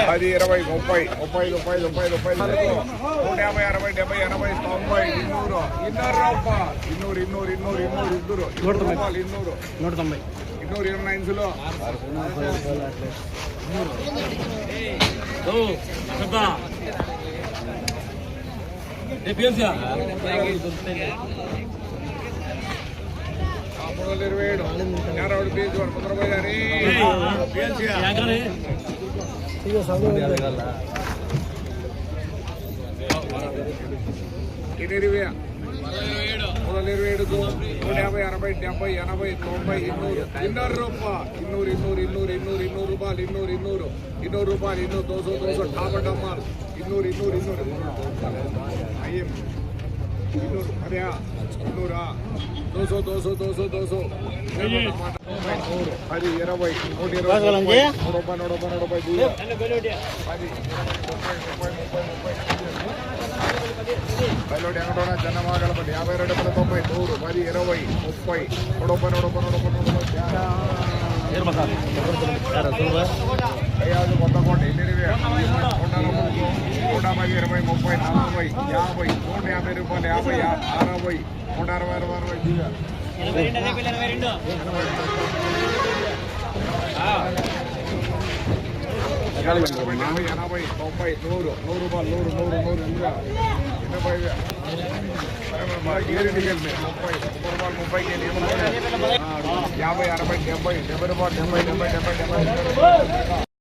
10 20 30 30 30 30 30 150 60 70 80 90 200 229 ఇంచులో బయలుడి ఎంగడోన జనమాగలపతి 52 90 100 10 20 30 కొత్తకోట 8 110 20 30 40 50 150 రూపాయలు 50 60 160 80 90 100 రూపాయలు 100 50 60 70 రూపాయలు 70